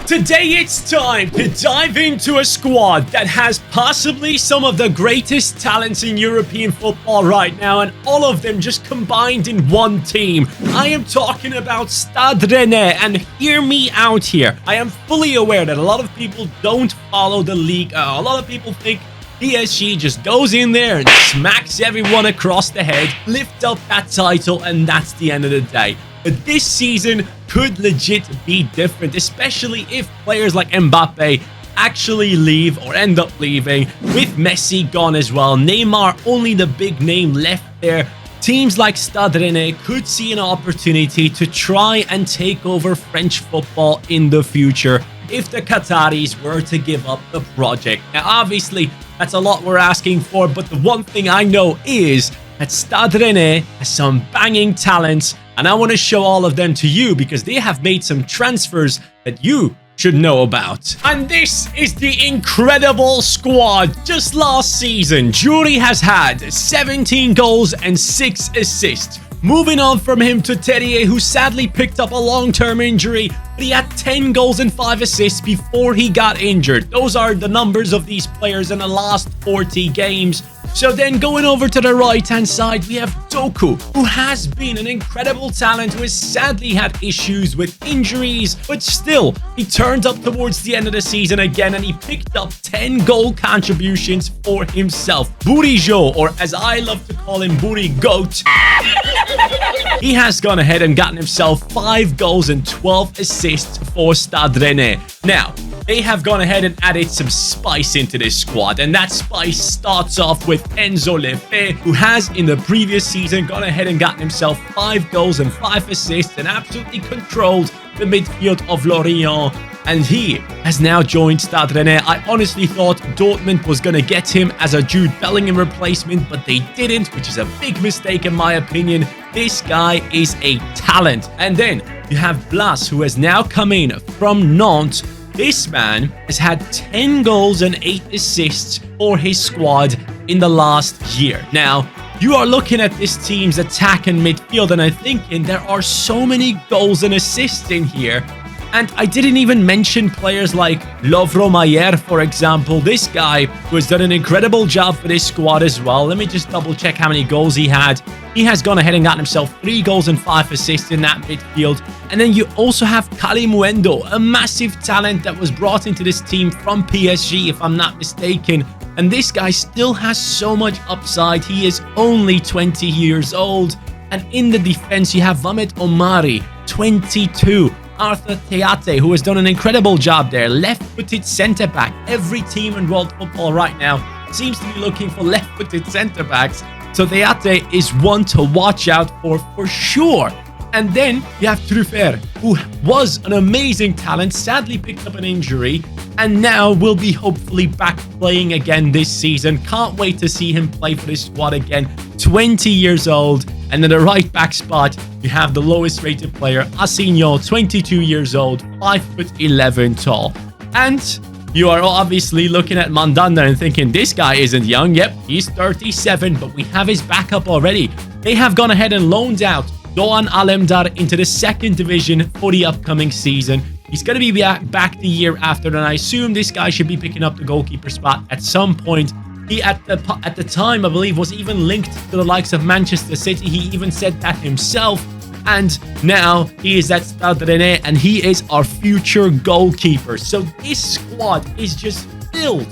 Today it's time to dive into a squad that has possibly some of the greatest talents in European football right now, and all of them just combined in one team. I am talking about Stade Rennais, and hear me out here. I am fully aware that a lot of people don't follow the league. A lot of people think PSG just goes in there and smacks everyone across the head, lift up that title, and that's the end of the day. But this season could legit be different, especially if players like Mbappe actually leave or end up leaving, with Messi gone as well. Neymar, only the big name left there. Teams like Stade Rennais could see an opportunity to try and take over French football in the future if the Qataris were to give up the project. Now, obviously, that's a lot we're asking for, but the one thing I know is that Stade Rennais has some banging talents, and I want to show all of them to you because they have made some transfers that you should know about. And this is the incredible squad. Just last season, Jury has had 17 goals and 6 assists. Moving on from him to Terrier, who sadly picked up a long-term injury, but he had 10 goals and 5 assists before he got injured. Those are the numbers of these players in the last 40 games. So then going over to the right-hand side, we have Doku, who has been an incredible talent, who has sadly had issues with injuries, but still, he turned up towards the end of the season again, and he picked up 10 goal contributions for himself. Bourigeaud, or as I love to call him, Bouri Goat, he has gone ahead and gotten himself 5 goals and 12 assists for Stade Rennais. Now, they have gone ahead and added some spice into this squad, and that spice starts off with Enzo Lefebvre, who has in the previous season gone ahead and gotten himself 5 goals and 5 assists and absolutely controlled the midfield of Lorient, and he has now joined Stade Rennais. I honestly thought Dortmund was going to get him as a Jude Bellingham replacement, but they didn't, which is a big mistake in my opinion. This guy is a talent. And then you have Blas, who has now come in from Nantes. This man has had 10 goals and 8 assists for his squad in the last year. Now, you are looking at this team's attack and midfield, and I'm thinking there are so many goals and assists in here. And I didn't even mention players like Lovro Mayer, for example. This guy who has done an incredible job for this squad as well. Let me just double check how many goals he had. He has gone ahead and gotten himself 3 goals and 5 assists in that midfield. And then you also have Kalimuendo, a massive talent that was brought into this team from PSG, if I'm not mistaken. And this guy still has so much upside. He is only 20 years old. And in the defense, you have Vamet Omari, 22. Arthur Theate, who has done an incredible job there. Left-footed centre-back. Every team in world football right now seems to be looking for left-footed centre-backs. So Theate is one to watch out for sure. And then you have Truffert, who was an amazing talent, sadly picked up an injury, and now will be hopefully back playing again this season. Can't wait to see him play for this squad again. 20 years old. And in the right back spot, you have the lowest rated player, Assignon, 22 years old, 5'11" tall. And you are obviously looking at Mandanda and thinking, this guy isn't young. Yep, he's 37, but we have his backup already. They have gone ahead and loaned out Doğan Alemdar into the 2nd division for the upcoming season. He's going to be back the year after, and I assume this guy should be picking up the goalkeeper spot at some point. He, at the time, I believe, was even linked to the likes of Manchester City. He even said that himself. And now he is at Stade Rennais, and he is our future goalkeeper. So this squad is just filled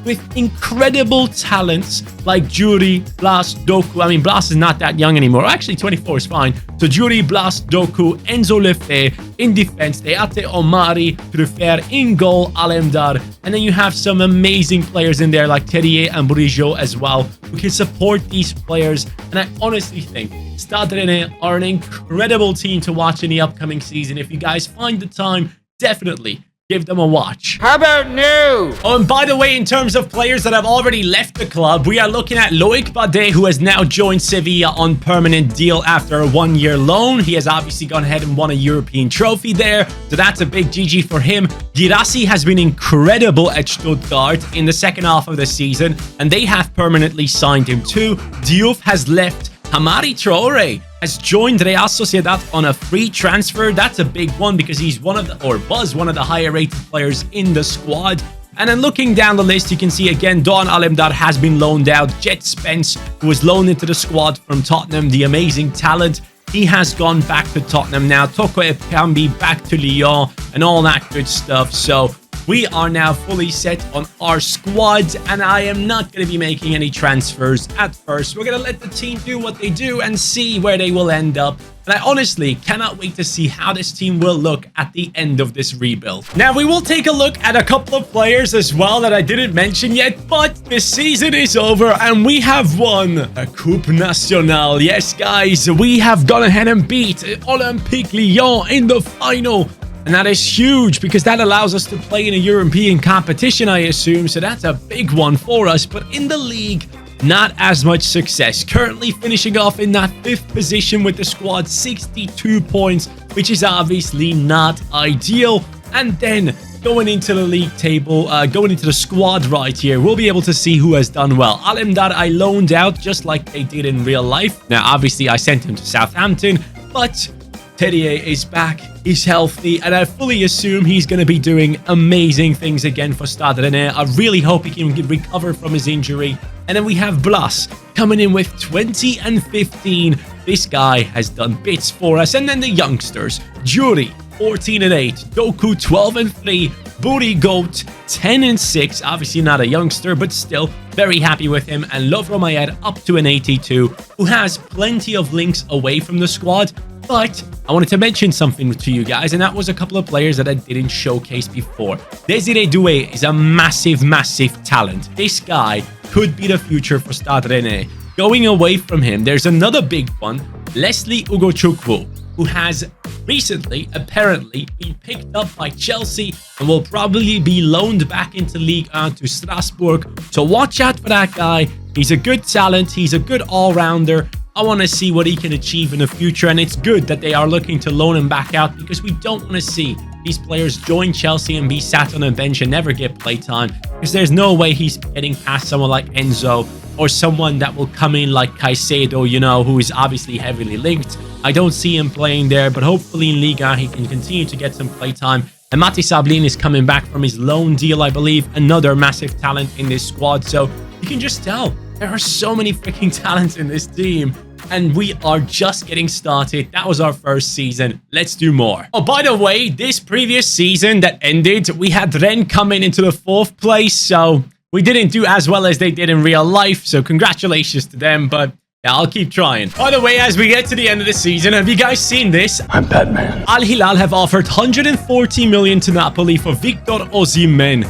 with incredible talents like Jury, Blas, Doku. I mean, Blas is not that young anymore. Actually, 24 is fine. So Jury, Blas, Doku, Enzo Lefebvre in defense, Theate Omari, Truffert in goal, Alemdar. And then you have some amazing players in there like Terrier and Bourigeaud as well, who can support these players. And I honestly think Stade Rennais are an incredible team to watch in the upcoming season. If you guys find the time, definitely give them a watch. How about new? Oh, and by the way, in terms of players that have already left the club, we are looking at Loic Badet, who has now joined Sevilla on permanent deal after a 1-year loan. He has obviously gone ahead and won a European trophy there, so that's a big GG for him. Girassi has been incredible at Stuttgart in the second half of the season, and they have permanently signed him too. Diouf has left. Hamari Traore has joined Real Sociedad on a free transfer. That's a big one because he's was one of the higher rated players in the squad. And then looking down the list, you can see again, Doğan Alemdar has been loaned out. Jet Spence, who was loaned into the squad from Tottenham, the amazing talent, he has gone back to Tottenham now. Toko Ekambi back to Lyon and all that good stuff. So we are now fully set on our squad, and I am not going to be making any transfers at first. We're going to let the team do what they do and see where they will end up. And I honestly cannot wait to see how this team will look at the end of this rebuild. Now, we will take a look at a couple of players as well that I didn't mention yet, but the season is over and we have won a Coupe Nationale. Yes, guys, we have gone ahead and beat Olympique Lyon in the final. And that is huge because that allows us to play in a European competition, I assume. So that's a big one for us. But in the league, not as much success. Currently finishing off in that 5th position with the squad, 62 points, which is obviously not ideal. And then going into the league table, going into the squad right here, we'll be able to see who has done well. Alemdar I loaned out just like they did in real life. Now, obviously, I sent him to Southampton, but Terrier is back, he's healthy, and I fully assume he's going to be doing amazing things again for Stade Rennais. I really hope he can recover from his injury. And then we have Blas coming in with 20 and 15. This guy has done bits for us. And then the youngsters, Jury, 14 and 8, Doku, 12 and 3, Booty Goat, 10 and 6. Obviously not a youngster, but still very happy with him. And Lovro Mayer up to an 82, who has plenty of links away from the squad. But I wanted to mention something to you guys, and that was a couple of players that I didn't showcase before. Desiree Doué is a massive, massive talent. This guy could be the future for Stade Rennais. Going away from him, there's another big one, Leslie Ugochukwu, who has recently, apparently, been picked up by Chelsea and will probably be loaned back into Ligue 1 to Strasbourg. So watch out for that guy. He's a good talent. He's a good all-rounder. I want to see what he can achieve in the future, and it's good that they are looking to loan him back out because we don't want to see these players join Chelsea and be sat on a bench and never get playtime, because there's no way he's getting past someone like Enzo or someone that will come in like Caicedo, you know, who is obviously heavily linked. I don't see him playing there, but hopefully in Liga he can continue to get some playtime. And Mati Sablin is coming back from his loan deal, I believe, another massive talent in this squad. So you can just tell there are so many freaking talents in this team, and we are just getting started. That was our first season. Let's do more. Oh, by the way, this previous season that ended, we had Rennes coming into the 4th place, so we didn't do as well as they did in real life, so congratulations to them, but yeah, I'll keep trying. By the way, as we get to the end of the season, have you guys seen this? I'm Batman. Al Hilal have offered 140 million to Napoli for Victor Osimhen.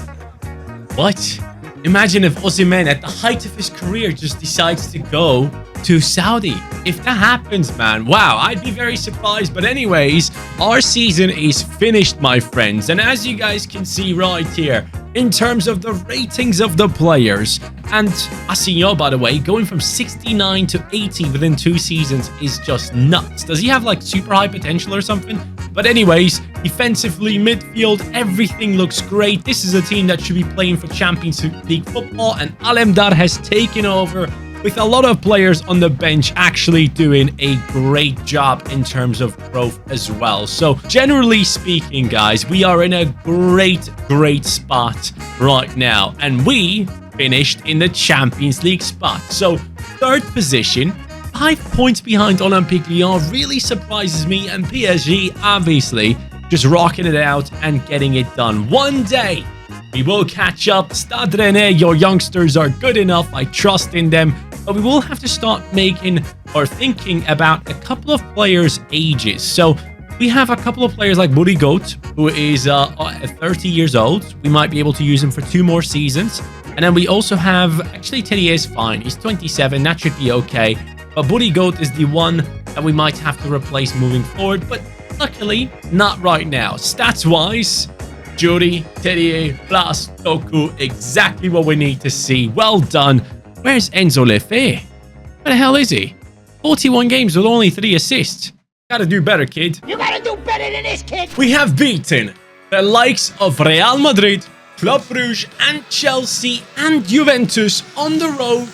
What? Imagine if Osimhen, at the height of his career, just decides to go to Saudi. If that happens, man, wow, I'd be very surprised. But anyways, our season is finished, my friends. And as you guys can see right here, in terms of the ratings of the players, and Asinho, by the way, going from 69 to 80 within 2 seasons is just nuts. Does he have like super high potential or something? But anyways, defensively, midfield, everything looks great. This is a team that should be playing for Champions League football, and Alemdar has taken over with a lot of players on the bench actually doing a great job in terms of growth as well. So generally speaking, guys, we are in a great spot right now, and we finished in the Champions League spot. So 3rd position, 5 points behind Olympique Lyon, really surprises me, and PSG obviously just rocking it out and getting it done. One day we will catch up. Stade Rennais, your youngsters are good enough. I trust in them. But we will have to start making or thinking about a couple of players' ages. So we have a couple of players like Booty Goat, who is 30 years old. We might be able to use him for 2 more seasons. And then we also have, actually Terrier is fine. He's 27, that should be okay. But Booty Goat is the one that we might have to replace moving forward. But luckily, not right now. Stats-wise, Jury, Terrier, Blas, Doku, exactly what we need to see. Well done. Where's Enzo Lefebvre? Where the hell is he? 41 games with only 3 assists. Gotta do better, kid. You gotta do better than this, kid. We have beaten the likes of Real Madrid, Club Brugge, and Chelsea, and Juventus on the road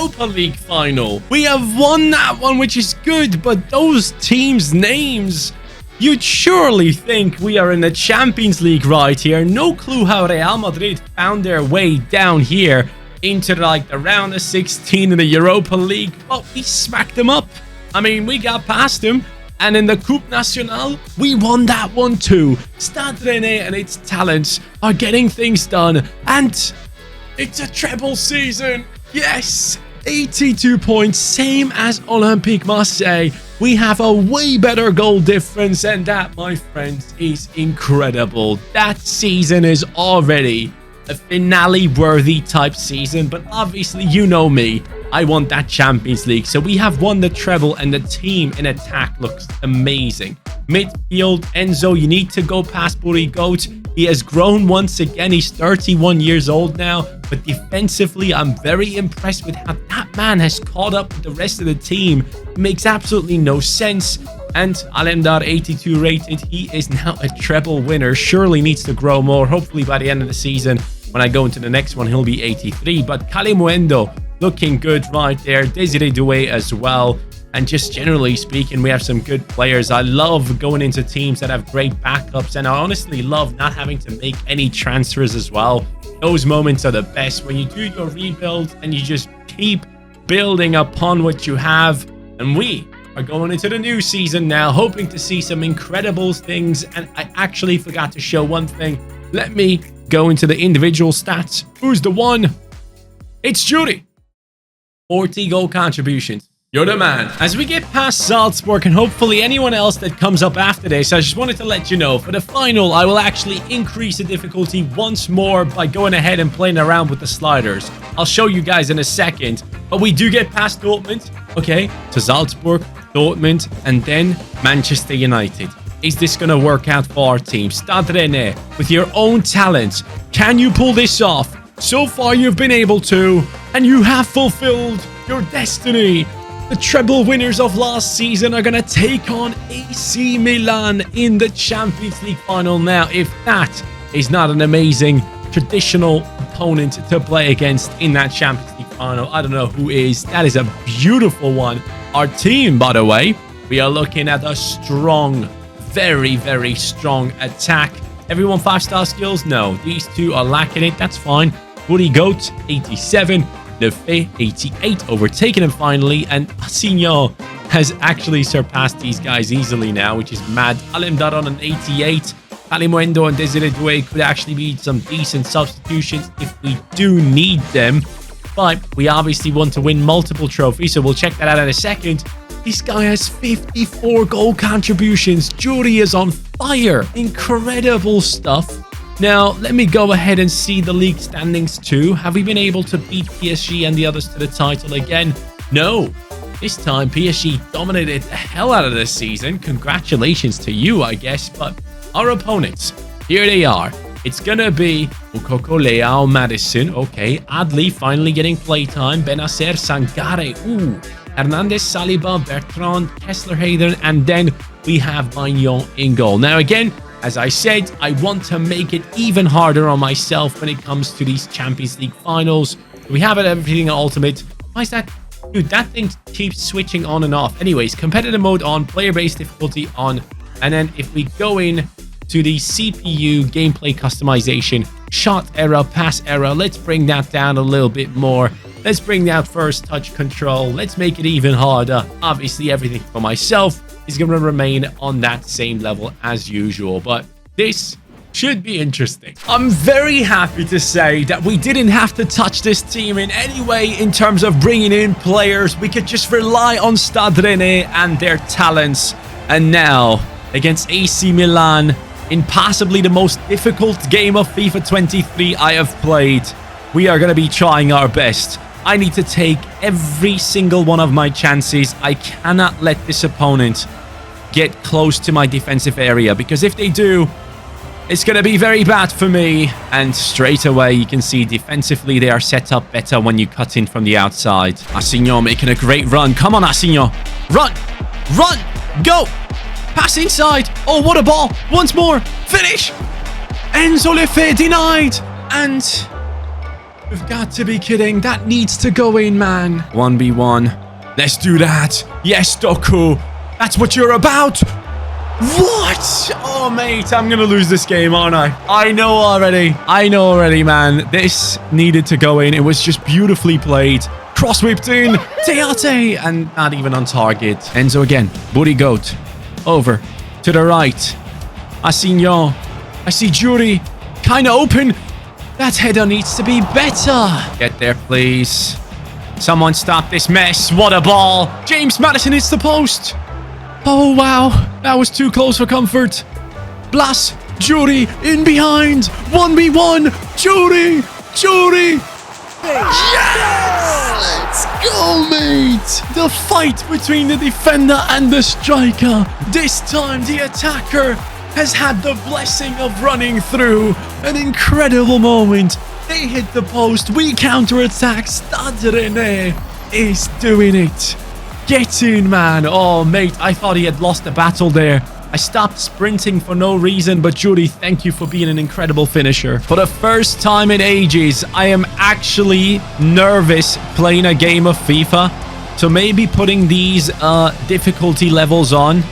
Europa League final. We have won that one, which is good, but those teams' names, you'd surely think we are in the Champions League right here. No clue how Real Madrid found their way down here into like the round of 16 in the Europa League, but we smacked them up. I mean, we got past them. And in the Coupe Nationale, we won that one too. Stade Rennais and its talents are getting things done. And it's a treble season. Yes, 82 points, same as Olympique Marseille. We have a way better goal difference, and that, my friends, is incredible. That season is already a finale-worthy type season, but obviously, you know me. I want that Champions League. So we have won the treble, and the team in attack looks amazing. Midfield, Enzo, you need to go past Burigoat. He has grown once again. He's 31 years old now. But defensively, I'm very impressed with how that man has caught up with the rest of the team. It makes absolutely no sense. And Alemdar, 82 rated. He is now a treble winner. Surely needs to grow more. Hopefully by the end of the season, when I go into the next one, he'll be 83. But Kalimuendo, looking good right there. Desiree Doué as well. And just generally speaking, we have some good players. I love going into teams that have great backups. And I honestly love not having to make any transfers as well. Those moments are the best when you do your rebuild and you just keep building upon what you have. And we are going into the new season now, hoping to see some incredible things. And I actually forgot to show one thing. Let me go into the individual stats. Who's the one? It's Judy. 40 goal contributions. You're the man. As we get past Salzburg and hopefully anyone else that comes up after this, I just wanted to let you know, for the final, I will actually increase the difficulty once more by going ahead and playing around with the sliders. I'll show you guys in a second, but we do get past Dortmund, okay, to Salzburg, Dortmund, and then Manchester United. Is this going to work out for our team? Stade Rennais, with your own talents, can you pull this off? So far, you've been able to, and you have fulfilled your destiny. The treble winners of last season are going to take on AC Milan in the Champions League final. Now, if that is not an amazing traditional opponent to play against in that Champions League final, I don't know who is. That is a beautiful one. Our team, by the way, we are looking at a strong, very, very strong attack. Everyone 5-star skills? No, these two are lacking it. That's fine. Woody Goat, 87. Lefebvre, 88, overtaken him finally, and Assignon has actually surpassed these guys easily now, which is mad. Alemdar on an 88. Kalimuendo and Desiree Doué could actually be some decent substitutions if we do need them, but we obviously want to win multiple trophies, so we'll check that out in a second. This guy has 54 goal contributions. Jury is on fire. Incredible stuff. Now, let me go ahead and see the league standings too. Have we been able to beat PSG and the others to the title again? No. This time, PSG dominated the hell out of this season. Congratulations to you, I guess. But our opponents, here they are. It's going to be Mukoko, Leao, Madison. Okay, Adli finally getting playtime. Benacer, Sangare. Ooh. Hernandez, Saliba, Bertrand, Kessler, Hayden. And then we have Magnon in goal. Now, again, as I said, I want to make it even harder on myself when it comes to these Champions League finals. We have everything ultimate. Why is that? Dude, that thing keeps switching on and off. Anyways, competitive mode on, player-based difficulty on. And then if we go in to the CPU gameplay customization, shot error, pass error, let's bring that down a little bit more. Let's bring that first touch control. Let's make it even harder. Obviously, everything for myself is going to remain on that same level as usual, but this should be interesting. I'm very happy to say that we didn't have to touch this team in any way in terms of bringing in players. We could just rely on Stade Rennais and their talents. And now, against AC Milan, in possibly the most difficult game of FIFA 23 I have played, we are going to be trying our best. I need to take every single one of my chances. I cannot let this opponent get close to my defensive area, because if they do, it's going to be very bad for me. And straight away, you can see defensively they are set up better when you cut in from the outside. Assignon making a great run. Come on, Assignon. Run! Run! Go! Pass inside. Oh, what a ball. Once more. Finish! Enzo Lefebvre denied. And You've got to be kidding. That needs to go in, man. 1v1. Let's do that. Yes, Doku. That's what you're about. What? Oh, mate, I'm going to lose this game, aren't I? I know already, man. This needed to go in. It was just beautifully played. Cross whipped in. Teate. And not even on target. Enzo again. Booty goat. Over. To the right. Asignon. I see Jury. Kind of open. That header needs to be better. Get there, please. Someone stop this mess. What a ball. James Maddison hits the post. Oh, wow. That was too close for comfort. Blas. Jury in behind. 1v1. Jury. Yes! Let's go, mate. The fight between the defender and the striker. This time, the attacker has had the blessing of running through. An incredible moment. They hit the post. We counter-attack. Stade Rennais is doing it. Get in, man. Oh, mate, I thought he had lost the battle there. I stopped sprinting for no reason, but Judy, thank you for being an incredible finisher. For the first time in ages, I am actually nervous playing a game of FIFA. So maybe putting these difficulty levels on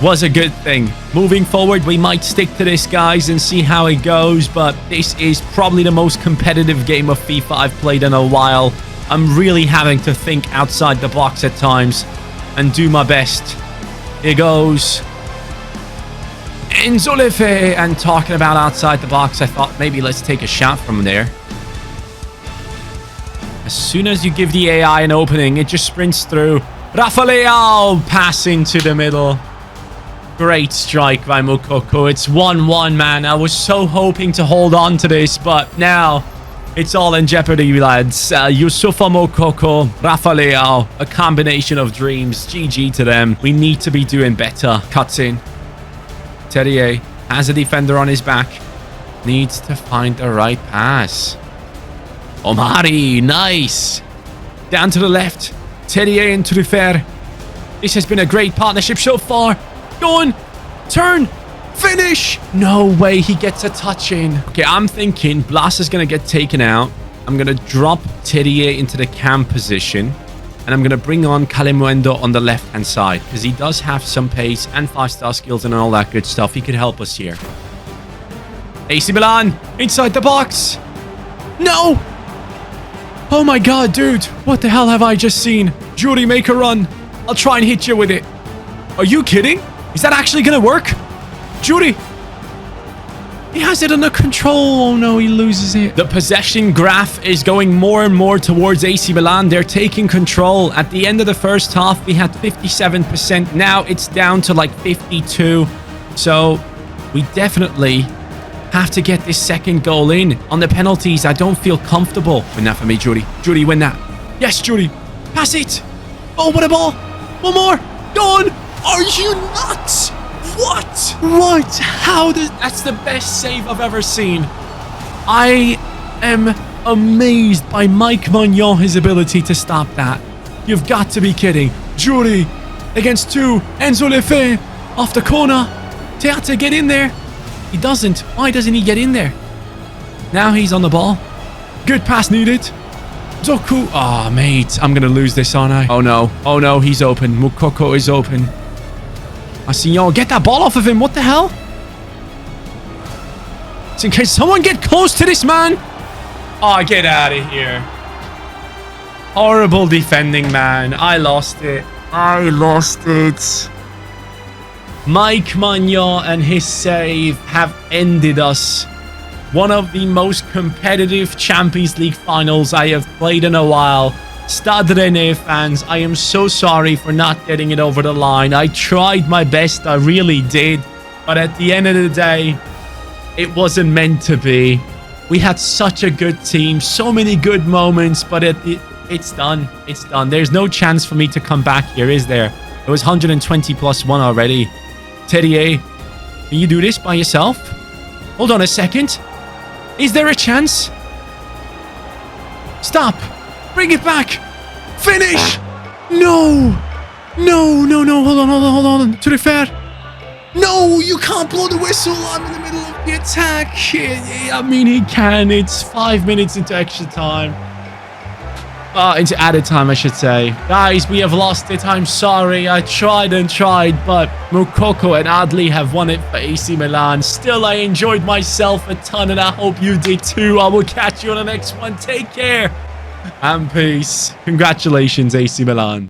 was a good thing. Moving forward, we might stick to this, guys, and see how it goes. But this is probably the most competitive game of FIFA I've played in a while. I'm really having to think outside the box at times and do my best. Here goes Enzo Lefe. And talking about outside the box, I thought maybe let's take a shot from there. As soon as you give the AI an opening, it just sprints through. Rafael passing to the middle. Great strike by Moukoko. It's 1-1, man. I was so hoping to hold on to this, but now it's all in jeopardy, lads. Youssoufa Moukoko, Rafael, a combination of dreams. GG to them. We need to be doing better. Cuts in. Terrier has a defender on his back. Needs to find the right pass. Omari, nice. Down to the left. Terrier and Truffer. This has been a great partnership so far. Go on. Turn. Finish. No way he gets a touch in. Okay, I'm thinking Blas is going to get taken out. I'm going to drop Terrier into the cam position. And I'm going to bring on Kalimuendo on the left-hand side. Because he does have some pace and 5-star skills and all that good stuff. He could help us here. AC Milan. Inside the box. No. Oh my god, dude. What the hell have I just seen? Judy, make a run. I'll try and hit you with it. Are you kidding? Is that actually going to work? Judy. He has it under control. Oh no, he loses it. The possession graph is going more and more towards AC Milan. They're taking control. At the end of the first half, we had 57%. Now it's down to like 52. So we definitely have to get this second goal in. On the penalties, I don't feel comfortable. Win that for me, Judy. Judy, win that. Yes, Judy. Pass it. Oh, what a ball. One more. Go on. Are you nuts? What? How does... That's the best save I've ever seen. I am amazed by Mike Magnon's ability to stop that. You've got to be kidding. Judy against two. Enzo Lefe off the corner. Teate, get in there. He doesn't. Why doesn't he get in there? Now he's on the ball. Good pass needed. Doku. Oh, mate. I'm going to lose this, aren't I? Oh, no. Oh, no. He's open. Moukoko is open. Asignon, get that ball off of him. What the hell? Can someone get close to this man? Oh, get out of here. Horrible defending, man. I lost it. Mike Magnon and his save have ended us. One of the most competitive Champions League finals I have played in a while. Stade Rennais fans, I am so sorry for not getting it over the line. I tried my best, I really did. But at the end of the day, it wasn't meant to be. We had such a good team, so many good moments, but it's done. It's done. There's no chance for me to come back here, is there? It was 120 plus 1 already. Terrier, can you do this by yourself? Hold on a second. Is there a chance? Stop. Bring it back. Finish. No. Hold on. To the fair. No, you can't blow the whistle. I'm in the middle of the attack. I mean, he can. It's 5 minutes into extra time. Into added time, I should say. Guys, we have lost it. I'm sorry. I tried and tried, but Moukoko and Adli have won it for AC Milan. Still, I enjoyed myself a ton, and I hope you did too. I will catch you on the next one. Take care and peace. Congratulations, AC Milan.